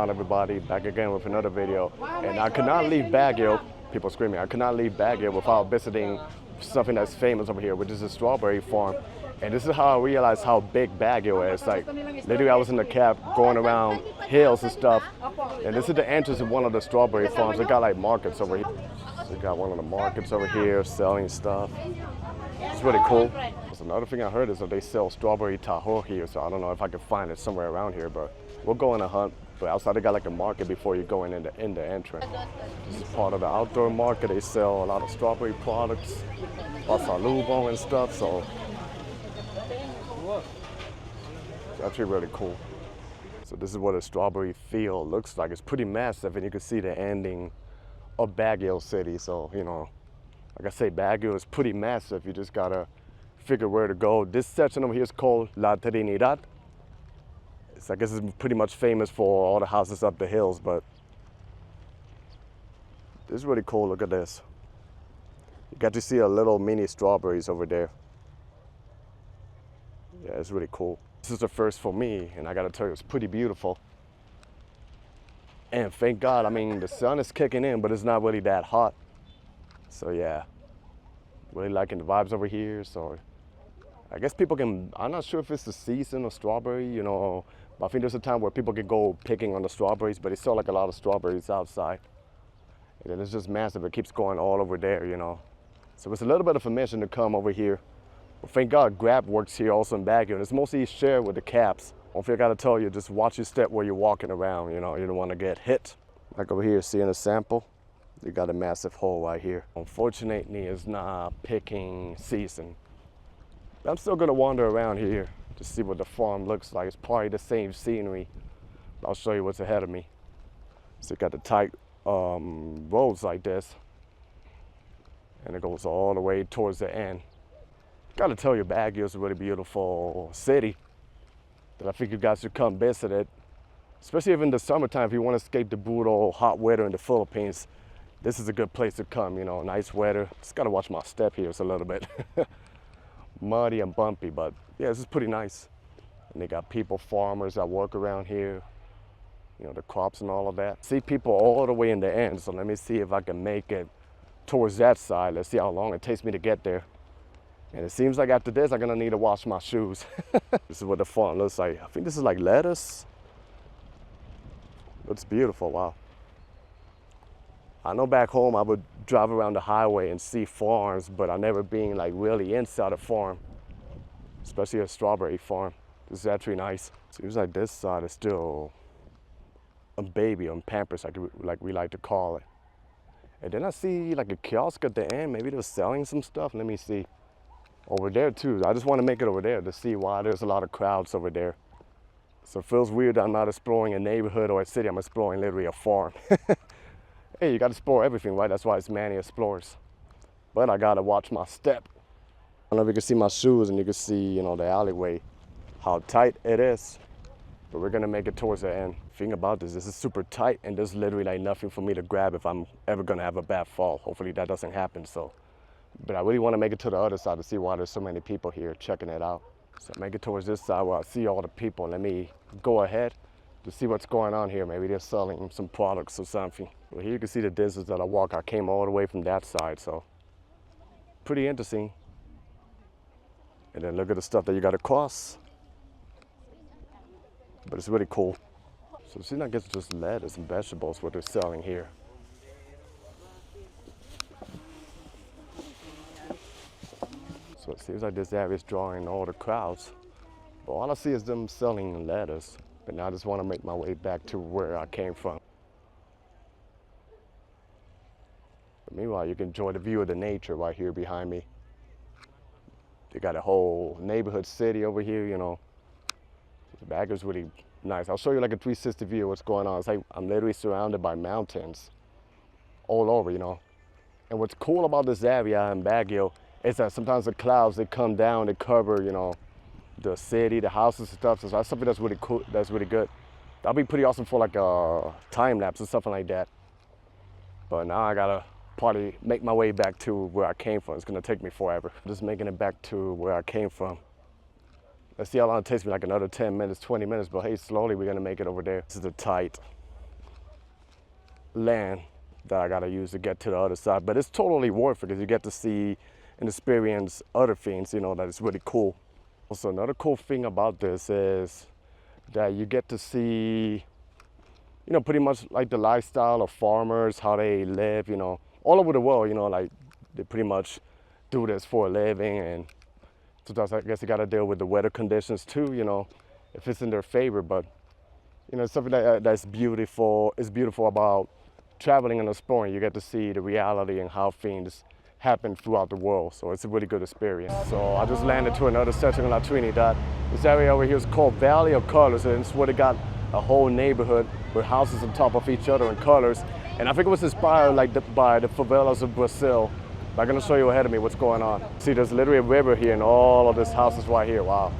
on, everybody? Back again with another video. And I could not leave Baguio, people screaming, I could not leave Baguio without visiting something that's famous over here, which is a strawberry farm. And this is how I realized how big Baguio is. Like, literally I was in the cab going around hills and stuff. And this is the entrance of one of the strawberry farms. They got like markets over here. So they got one of the markets over here selling stuff. It's really cool. So another thing I heard is that they sell strawberry tahoe here, so I don't know if I can find it somewhere around here, but we'll go on a hunt. But outside they got like a market before you go in the entrance. This is part of the outdoor market. They sell a lot of strawberry products, pasalubo and stuff, so it's actually really cool. So this is what a strawberry field looks like. It's pretty massive, and you can see the ending of Baguio City. So, you know, like I say, Baguio is pretty massive. You just gotta figure where to go. This section over here is called La Trinidad. It's, I guess it's pretty much famous for all the houses up the hills, but this is really cool. Look at this. You got to see a little mini strawberries over there. Yeah, it's really cool. This is the first for me, and I gotta tell you, it's pretty beautiful. And thank God, I mean, the sun is kicking in, but it's not really that hot. So yeah, really liking the vibes over here. So I guess people can, I'm not sure if it's the season of strawberry, you know, but I think there's a time where people can go picking on the strawberries, but it's still like a lot of strawberries outside. And then it's just massive, it keeps going all over there, you know. So it's a little bit of a mission to come over here. But thank God Grab works here also in Baguio, and it's mostly shared with the cabs. One thing I gotta tell you, just watch your step where you're walking around, you know, you don't wanna get hit. Like over here, seeing a sample, they got a massive hole right here. Unfortunately, it's not picking season. But I'm still gonna wander around here to see what the farm looks like. It's probably the same scenery. I'll show you what's ahead of me. So you got the tight roads like this, and it goes all the way towards the end. Gotta tell you, Baguio is a really beautiful city that I think you guys should come visit it. Especially if in the summertime, if you want to escape the brutal hot weather in the Philippines, this is a good place to come, you know, nice weather. Just gotta watch my step here, it's a little bit muddy and bumpy, but yeah, this is pretty nice. And they got people, farmers that work around here, you know, the crops and all of that. See people all the way in the end, so let me see if I can make it towards that side. Let's see how long it takes me to get there. And it seems like after this, I'm gonna need to wash my shoes. This is what the farm looks like. I think this is like lettuce. Looks beautiful, wow. I know back home I would drive around the highway and see farms, but I never been like really inside a farm, especially a strawberry farm. This is actually nice. Seems like this side is still a baby on Pampers, like we like to call it. And then I see like a kiosk at the end. Maybe they're selling some stuff. Let me see. Over there too. I just want to make it over there to see why there's a lot of crowds over there. So it feels weird that I'm not exploring a neighborhood or a city. I'm exploring literally a farm. Hey, you got to explore everything, right? That's why it's Manny Explores. But I got to watch my step. I don't know if you can see my shoes and you can see, you know, the alleyway, how tight it is. But we're going to make it towards the end. The thing about this is super tight, and there's literally like nothing for me to grab if I'm ever going to have a bad fall. Hopefully that doesn't happen. So. But I really want to make it to the other side to see why there's so many people here checking it out. So make it towards this side where I see all the people. Let me go ahead to see what's going on here. Maybe they're selling some products or something. Well, here you can see the distance that I walk. I came all the way from that side, so pretty interesting. And then look at the stuff that you got to cross. But it's really cool. So it seems like it's just lettuce and vegetables what they're selling here. So it seems like this area is drawing all the crowds. But all I see is them selling lettuce. But now I just want to make my way back to where I came from. But meanwhile, you can enjoy the view of the nature right here behind me. They got a whole neighborhood city over here, you know. The Baguio's really nice. I'll show you like a 360 view of what's going on. It's like I'm literally surrounded by mountains all over, you know. And what's cool about this area in Baguio is that sometimes the clouds, they come down, they cover, you know, the city, the houses and stuff. So that's something that's really cool, that's really good. That'll be pretty awesome for like a time lapse or something like that. But now I gotta probably make my way back to where I came from. It's gonna take me forever. Just making it back to where I came from. Let's see how long it takes me, like another 10 minutes, 20 minutes, but hey, slowly we're gonna make it over there. This is the tight land that I gotta use to get to the other side. But it's totally worth it because you get to see and experience other things, that is really cool. Also, another cool thing about this is that you get to see, pretty much like the lifestyle of farmers, how they live, all over the world, like they pretty much do this for a living. And sometimes I guess you gotta deal with the weather conditions too, if it's in their favor. But, it's something that's beautiful. It's beautiful about traveling and exploring. You get to see the reality and how things happen throughout the world. So it's a really good experience. So I just landed to another section of Trinidad. This area over here is called Valley of Colors, and it's where they got a whole neighborhood with houses on top of each other in colors. And I think it was inspired by the favelas of Brazil. But I'm gonna show you ahead of me what's going on. See, there's literally a river here and all of these houses right here. Wow.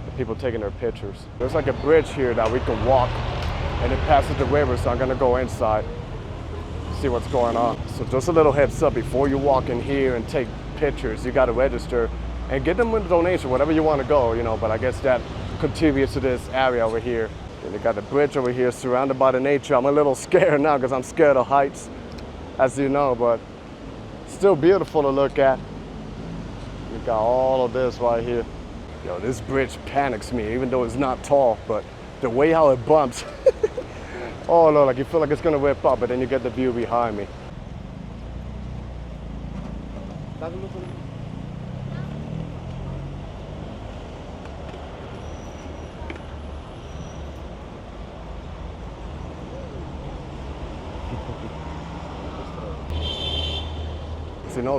The people taking their pictures. There's like a bridge here that we can walk and it passes the river, so I'm gonna go inside, see what's going on. So just a little heads up, before you walk in here and take pictures, you gotta register and get them with a donation, whatever you wanna go, but I guess that contributes to this area over here. And they got the bridge over here surrounded by the nature. I'm a little scared now because I'm scared of heights, as you know, but still beautiful to look at. You got all of this right here. Yo, this bridge panics me, even though it's not tall, but the way how it bumps. Oh no, like you feel like it's gonna rip up, but then you get the view behind me.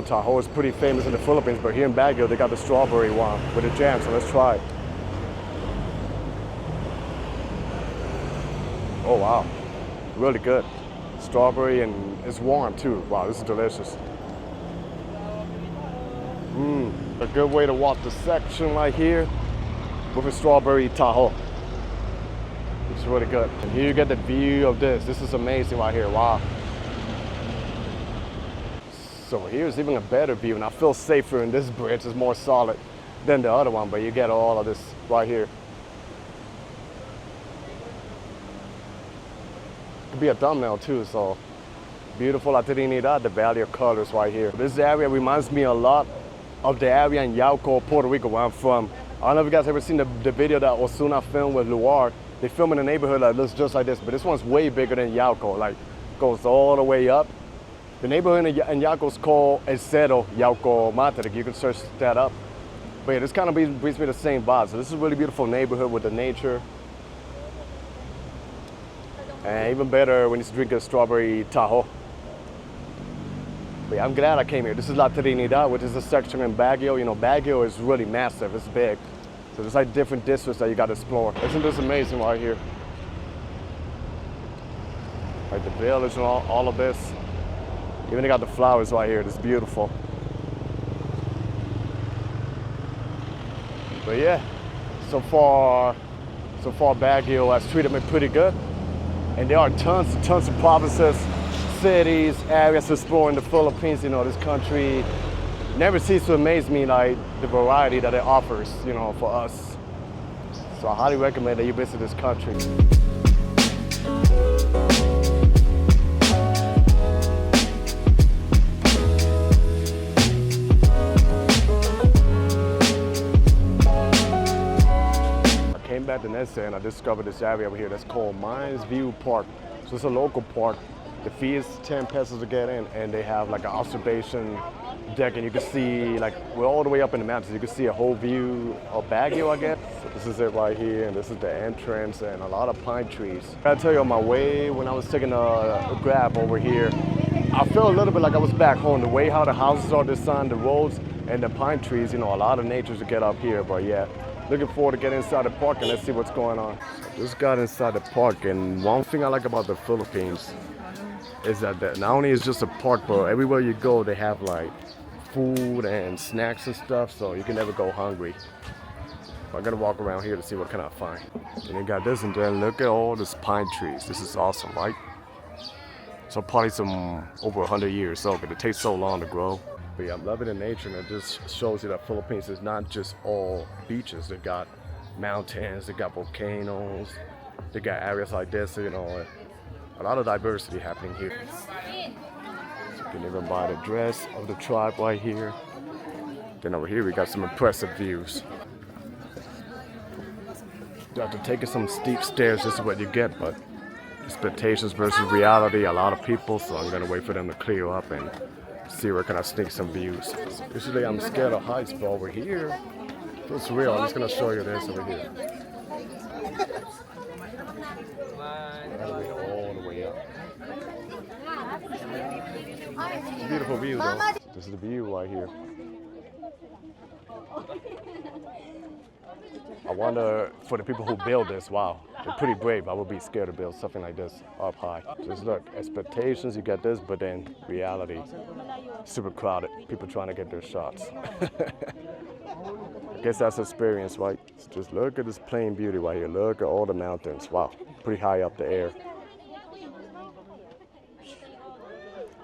Tahoe is pretty famous in the Philippines, but here in Baguio, they got the strawberry one with the jam, so let's try it. Oh wow, really good. Strawberry, and it's warm too. Wow, this is delicious. A good way to walk the section right here with a strawberry Tahoe. It's really good. And here you get the view of this. This is amazing right here, wow. So here's even a better view, and I feel safer in this bridge. It's more solid than the other one, but you get all of this right here. Could be a thumbnail too, so beautiful La Trinidad, the Valley of Colors right here. This area reminds me a lot of the area in Yauco, Puerto Rico, where I'm from. I don't know if you guys ever seen the video that Osuna filmed with Luar. They film in a neighborhood that looks just like this, but this one's way bigger than Yauco, like goes all the way up. The neighborhood in Yauco is called El Cerro, Yauco Mate. You can search that up. But yeah, this kind of brings me the same vibe. So this is a really beautiful neighborhood with the nature. And even better when you drink a strawberry Tahoe. But yeah, I'm glad I came here. This is La Trinidad, which is a section in Baguio. Baguio is really massive, it's big. So there's like different districts that you got to explore. Isn't this amazing right here? Like the village and all of this. Even they got the flowers right here. It's beautiful. But yeah, so far Baguio has treated me pretty good. And there are tons of provinces, cities, areas to explore in the Philippines. This country never ceases to amaze me, like the variety that it offers, for us. So I highly recommend that you visit this country. Back the next day and I discovered this area over here that's called Mines View Park. So it's a local park. The fee is 10 pesos to get in, and they have like an observation deck, and you can see, like, we're all the way up in the mountains. You can see a whole view of Baguio, I guess. So this is it right here, and this is the entrance, and a lot of pine trees. I gotta tell you, on my way, when I was taking a grab over here, I felt a little bit like I was back home. The way how the houses are designed, the roads, and the pine trees, a lot of nature to get up here, but yeah. Looking forward to getting inside the park and let's see what's going on. Just got inside the park, and one thing I like about the Philippines is that not only is just a park, but everywhere you go they have like food and snacks and stuff, so you can never go hungry. I'm gonna walk around here to see what can I find. And they got this, and then look at all these pine trees. This is awesome, right? So probably some over 100 years old, but it takes so long to grow. But yeah, I'm loving the nature, and it just shows you that Philippines is not just all beaches. They got mountains, they got volcanoes, they got areas like this, A lot of diversity happening here. You can even buy the dress of the tribe right here. Then over here we got some impressive views. After taking some steep stairs, this is what you get, but expectations versus reality, a lot of people, so I'm gonna wait for them to clear up and see where can I sneak some views. Usually I'm scared of heights, but over here, it's real. I'm just gonna show you this over here. All the way up. It's a beautiful view though. This is the view right here. I wonder, for the people who build this, wow, they're pretty brave. I would be scared to build something like this up high. Just look, expectations, you get this, but then reality, super crowded. People trying to get their shots. I guess that's experience, right? So just look at this plain beauty right here. Look at all the mountains. Wow, pretty high up the air.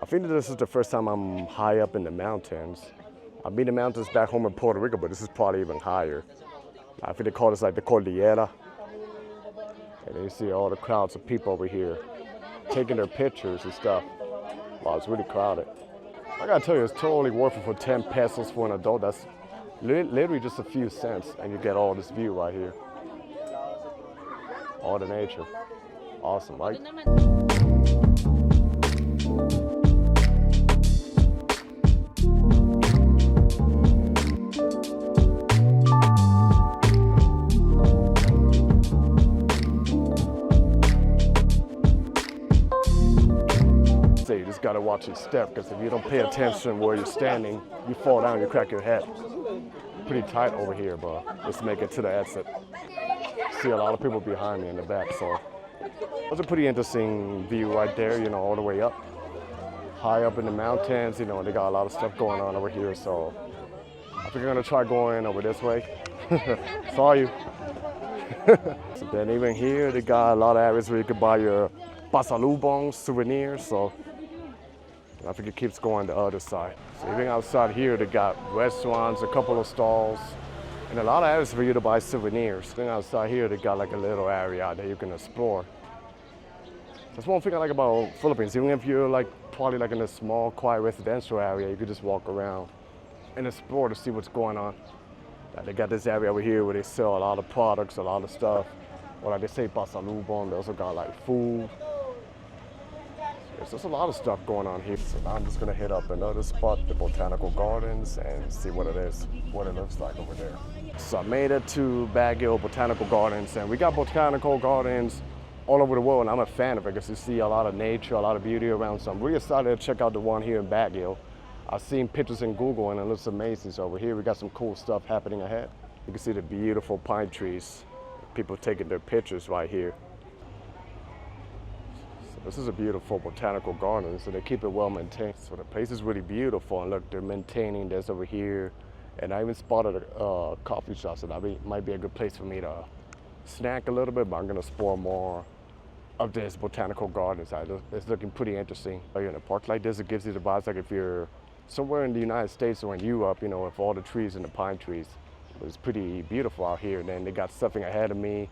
I think that this is the first time I'm high up in the mountains. I've been in the mountains back home in Puerto Rico, but this is probably even higher. I think they call this like the cordillera. And you see all the crowds of people over here taking their pictures and stuff. Wow, it's really crowded. I gotta tell you, it's totally worth it for 10 pesos for an adult. That's literally just a few cents, and you get all this view right here. All the nature. Awesome, right? You just gotta watch your step, because if you don't pay attention where you're standing, you fall down, you crack your head. Pretty tight over here, but let's make it to the exit. See a lot of people behind me in the back, so it's a pretty interesting view right there, you know, all the way up. High up in the mountains, you know, they got a lot of stuff going on over here, so I think I'm gonna try going over this way. Saw you. So then even here, they got a lot of areas where you could buy your pasalubong souvenirs, so I think it keeps going the other side. So even outside here, they got restaurants, a couple of stalls, and a lot of areas for you to buy souvenirs. Then outside here, they got like a little area that you can explore. That's one thing I like about Philippines. Even if you're like probably like in a small, quiet residential area, you could just walk around and explore to see what's going on. They got this area over here where they sell a lot of products, a lot of stuff. Or like they say pasalubong, they also got like food. There's a lot of stuff going on here. So now I'm just gonna hit up another spot, the Botanical Gardens, and see what it is, what it looks like over there. So I made it to Baguio Botanical Gardens, and we got botanical gardens all over the world, and I'm a fan of it because you see a lot of nature, a lot of beauty around. So I'm really excited to check out the one here in Baguio. I've seen pictures in Google and it looks amazing. So over here we got some cool stuff happening ahead. You can see the beautiful pine trees. People taking their pictures right here. This is a beautiful botanical garden, so they keep it well maintained. So the place is really beautiful, and look, they're maintaining this over here. And I even spotted a coffee shop, so that might be a good place for me to snack a little bit, but I'm gonna explore more of this botanical garden side. It's looking pretty interesting. In a park like this, it gives you the vibes like if you're somewhere in the United States or in Europe, you know, with all the trees and the pine trees. It's pretty beautiful out here. And then they got something ahead of me.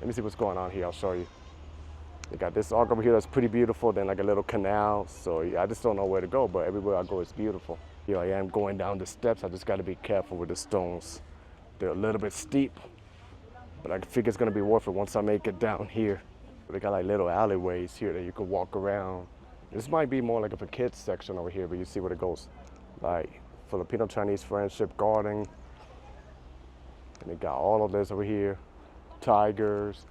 Let me see what's going on here, I'll show you. They got this arc over here that's pretty beautiful, then like a little canal. So yeah, I just don't know where to go, but everywhere I go it's beautiful. Here I am going down the steps. I just gotta be careful with the stones. They're a little bit steep, but I think it's gonna be worth it once I make it down here. They got like little alleyways here that you can walk around. This might be more like a kids section over here, but you see where it goes. Like Filipino-Chinese friendship garden. And they got all of this over here. Tigers,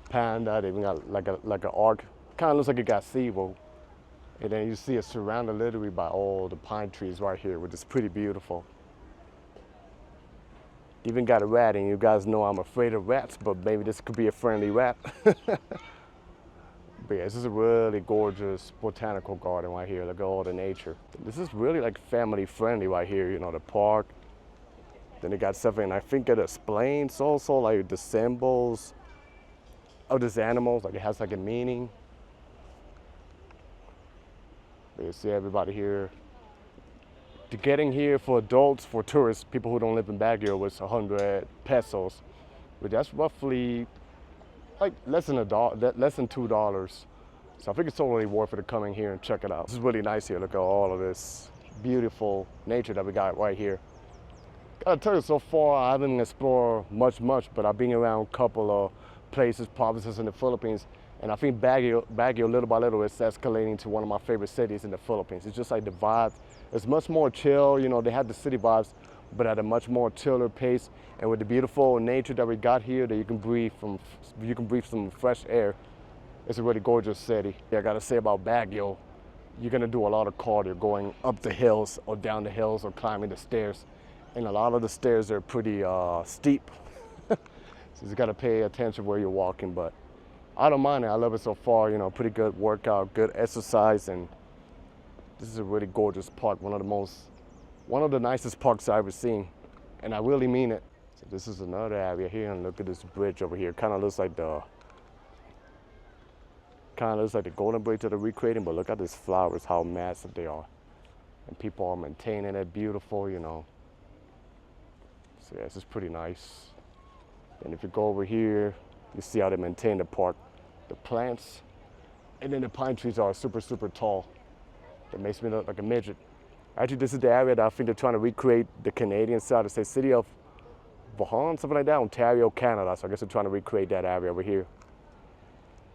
panda, they even got like an arc. Kind of looks like it got SeaWorld. And then you see it surrounded literally by all the pine trees right here, which is pretty beautiful. Even got a rat, and you guys know I'm afraid of rats, but maybe this could be a friendly rat. But yeah, this is a really gorgeous botanical garden right here. Look at all the nature. This is really like family friendly right here, you know, the park. Then they got something, I think it explains also like the symbols of these animals, like it has like a meaning. But you see everybody here. To getting here for adults, for tourists, people who don't live in Baguio, was 100 pesos. But that's roughly like less than less than $2. So I think it's totally worth it to come in here and check it out. This is really nice here. Look at all of this beautiful nature that we got right here. Gotta tell you, so far I haven't explored much, but I've been around a couple of places, provinces in the Philippines, and I think Baguio, little by little, is escalating to one of my favorite cities in the Philippines. It's just like the vibe. It's much more chill. You know, they have the city vibes, but at a much more chiller pace. And with the beautiful nature that we got here, that you can breathe some fresh air. It's a really gorgeous city. I gotta say about Baguio, you're gonna do a lot of cardio going up the hills or down the hills or climbing the stairs. And a lot of the stairs are pretty steep. So you gotta pay attention where you're walking, but I don't mind it. I love it so far. You know, pretty good workout, good exercise, and this is a really gorgeous park. One of the nicest parks I've ever seen, and I really mean it. So this is another area here, and look at this bridge over here. Kind of looks like the Golden Bridge that they're recreating, but look at these flowers, how massive they are, and people are maintaining it. Beautiful, you know. So yeah, this is pretty nice. And if you go over here, you see how they maintain the park. The plants, and then the pine trees are super, super tall. That makes me look like a midget. Actually, this is the area that I think they're trying to recreate the Canadian side. It's the city of Vaughan, something like that, Ontario, Canada. So I guess they're trying to recreate that area over here.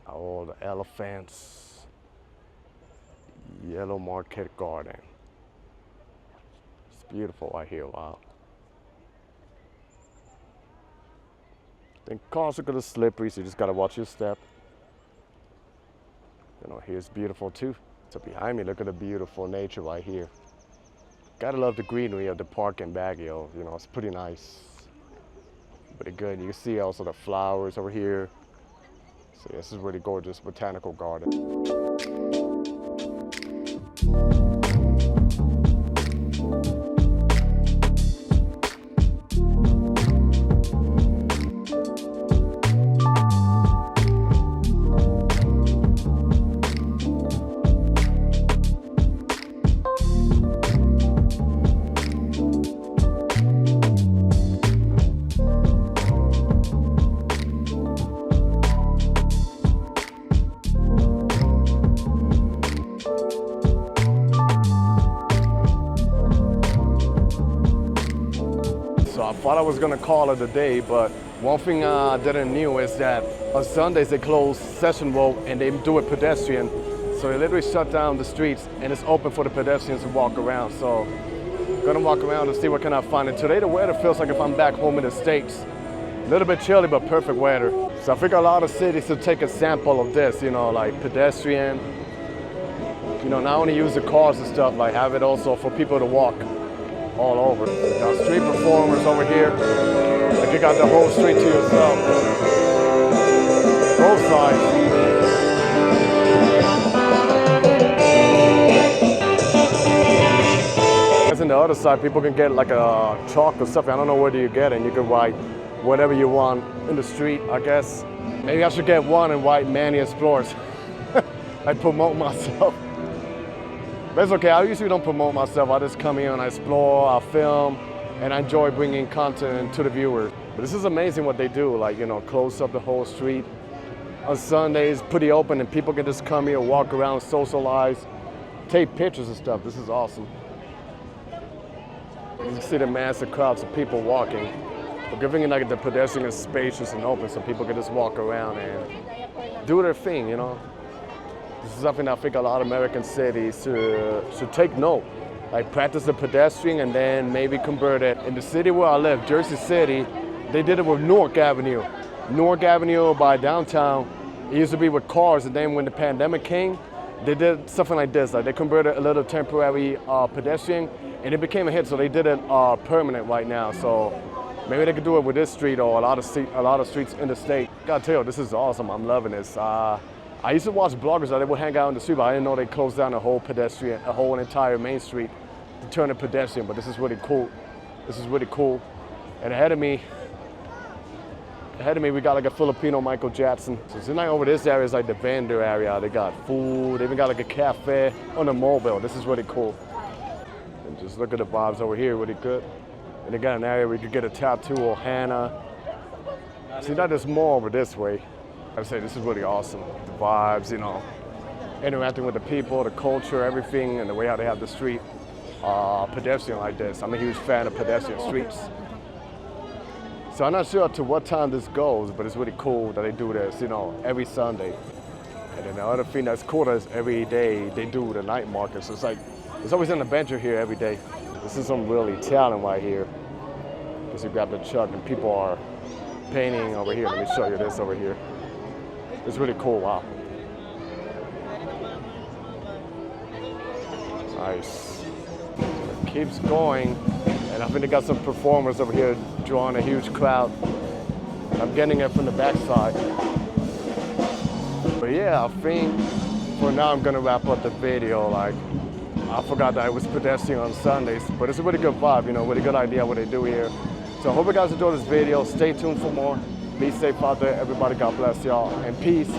Oh, the elephants. Yellow Market Garden. It's beautiful right here, wow. Then cars are gonna slippery, so you just gotta watch your step. You know, here's beautiful too. So behind me, look at the beautiful nature right here. Gotta love the greenery of the park in Baguio. You know, it's pretty nice. Pretty good. You can see also the flowers over here. So yeah, this is really gorgeous botanical garden. I thought I was gonna call it a day, but one thing I didn't know is that on Sundays they close Session Road and they do it pedestrian. So they literally shut down the streets and it's open for the pedestrians to walk around. So I'm gonna walk around and see what can I find. And today the weather feels like if I'm back home in the States. A little bit chilly, but perfect weather. So I think a lot of cities should take a sample of this, you know, like pedestrian. You know, not only use the cars and stuff, like have it also for people to walk all over. You got street performers over here. Like you got the whole street to yourself. Both sides. As in the other side, people can get like a chalk or something. I don't know where do you get it. And you can write whatever you want in the street, I guess. Maybe I should get one and write Manny Explores. I promote myself. But it's okay, I usually don't promote myself. I just come here and I explore, I film, and I enjoy bringing content to the viewers. But this is amazing what they do, like, you know, close up the whole street. On Sundays, pretty open, and people can just come here, walk around, socialize, take pictures and stuff. This is awesome. You can see the massive crowds of people walking. But giving it like the pedestrian is spacious and open so people can just walk around and do their thing, you know. This is something I think a lot of American cities should take note. Like practice the pedestrian and then maybe convert it. In the city where I live, Jersey City, they did it with Newark Avenue. Newark Avenue by downtown, it used to be with cars, and then when the pandemic came, they did something like this. Like they converted a little temporary pedestrian and it became a hit, so they did it permanent right now. So maybe they could do it with this street or a lot of streets in the state. Gotta tell you, this is awesome. I'm loving this. I used to watch bloggers that they would hang out in the street, but I didn't know they closed down a whole entire main street to turn it pedestrian. But this is really cool. This is really cool. And ahead of me, we got like a Filipino Michael Jackson. So tonight over this area is like the vendor area. They got food. They even got like a cafe on a mobile. This is really cool. And just look at the vibes over here, really good. And they got an area where you could get a tattoo or henna. See, that is more over this way. I'd say this is really awesome. The vibes, you know, interacting with the people, the culture, everything, and the way how they have the street pedestrian like this. I'm a huge fan of pedestrian streets. So I'm not sure to what time this goes, but it's really cool that they do this, you know, every Sunday. And then the other thing that's cool is every day they do the night market. So it's like, there's always an adventure here every day. This is some really talent right here. Because you grab the truck and people are painting over here. Let me show you this over here. It's really cool, wow. Nice. So it keeps going. And I think they got some performers over here drawing a huge crowd. I'm getting it from the backside. But yeah, I think for now I'm gonna wrap up the video. Like, I forgot that it was pedestrian on Sundays, but it's a really good vibe, you know, really good idea what they do here. So I hope you guys enjoyed this video. Stay tuned for more. Be safe out there, everybody. God bless y'all, and peace.